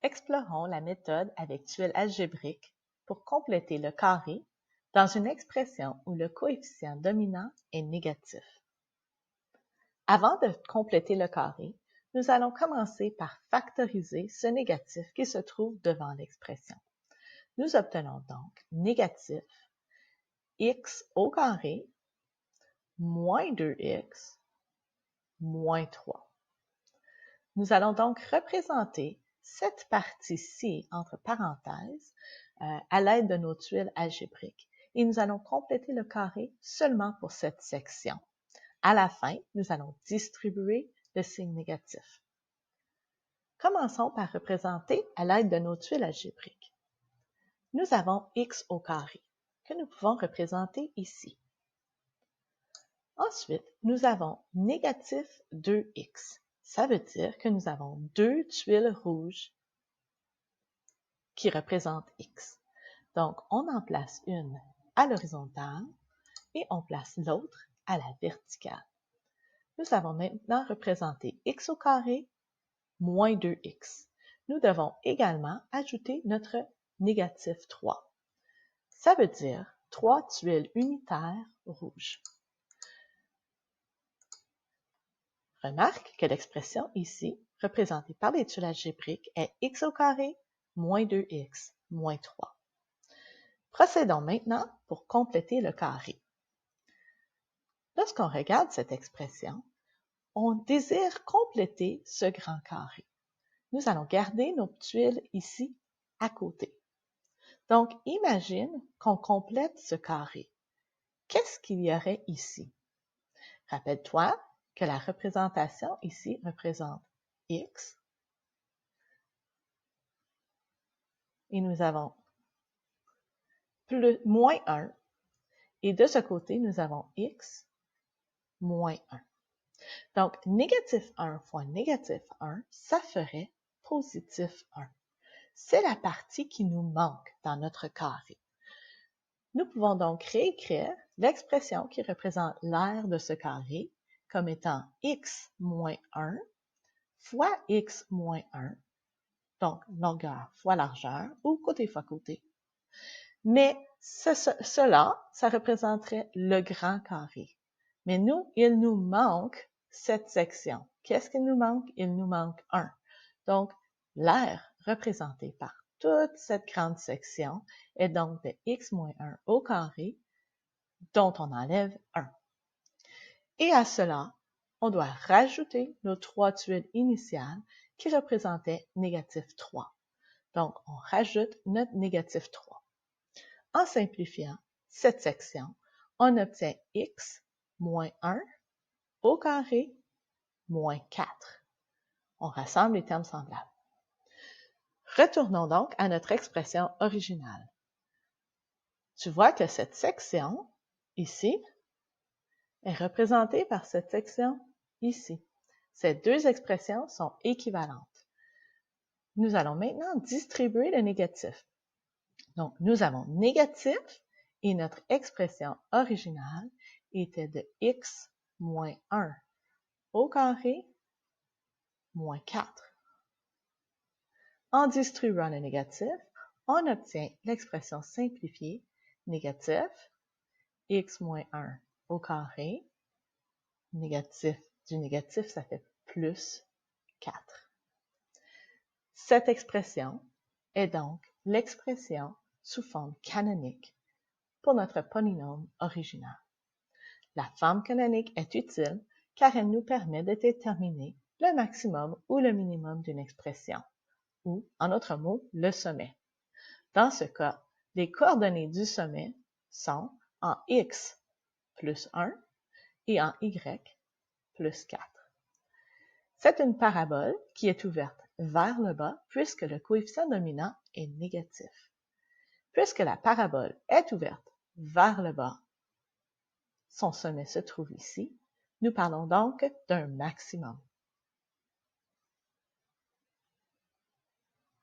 Explorons la méthode avec tuile algébrique pour compléter le carré dans une expression où le coefficient dominant est négatif. Avant de compléter le carré, nous allons commencer par factoriser ce négatif qui se trouve devant l'expression. Nous obtenons donc négatif x au carré moins 2x moins 3. Nous allons donc représenter cette partie-ci, entre parenthèses, à l'aide de nos tuiles algébriques. Et nous allons compléter le carré seulement pour cette section. À la fin, nous allons distribuer le signe négatif. Commençons par représenter à l'aide de nos tuiles algébriques. Nous avons x au carré, que nous pouvons représenter ici. Ensuite, nous avons négatif 2x. Ça veut dire que nous avons deux tuiles rouges qui représentent x. Donc, on en place une à l'horizontale et on place l'autre à la verticale. Nous avons maintenant représenté x au carré moins 2x. Nous devons également ajouter notre négatif 3. Ça veut dire 3 tuiles unitaires rouges. Remarque que l'expression ici, représentée par les tuiles algébriques, est x au carré moins 2x moins 3. Procédons maintenant pour compléter le carré. Lorsqu'on regarde cette expression, on désire compléter ce grand carré. Nous allons garder nos tuiles ici à côté. Donc, imagine qu'on complète ce carré. Qu'est-ce qu'il y aurait ici? Rappelle-toi que la représentation ici représente x et nous avons moins 1 et de ce côté, nous avons x moins 1. Donc, négatif 1 fois négatif 1, ça ferait positif 1. C'est la partie qui nous manque dans notre carré. Nous pouvons donc réécrire l'expression qui représente l'aire de ce carré comme étant x moins 1 fois x moins 1, donc longueur fois largeur, ou côté fois côté. Mais cela, ça représenterait le grand carré. Mais nous, il nous manque cette section. Qu'est-ce qu'il nous manque? Il nous manque 1. Donc, l'aire représentée par toute cette grande section est donc de x moins 1 au carré, dont on enlève 1. Et à cela, on doit rajouter nos 3 tuiles initiales qui représentaient négatif 3. Donc, on rajoute notre négatif 3. En simplifiant cette section, on obtient x moins 1 au carré moins 4. On rassemble les termes semblables. Retournons donc à notre expression originale. Tu vois que cette section, ici, est représentée par cette section ici. Ces deux expressions sont équivalentes. Nous allons maintenant distribuer le négatif. Donc, nous avons négatif et notre expression originale était de x moins 1 au carré moins 4. En distribuant le négatif, on obtient l'expression simplifiée négatif x moins 1 au carré, négatif du négatif, ça fait plus 4. Cette expression est donc l'expression sous forme canonique pour notre polynôme original. La forme canonique est utile car elle nous permet de déterminer le maximum ou le minimum d'une expression, ou, en d'autres mots, le sommet. Dans ce cas, les coordonnées du sommet sont en x plus 1 et en y plus 4. C'est une parabole qui est ouverte vers le bas puisque le coefficient dominant est négatif. Puisque la parabole est ouverte vers le bas, son sommet se trouve ici, nous parlons donc d'un maximum.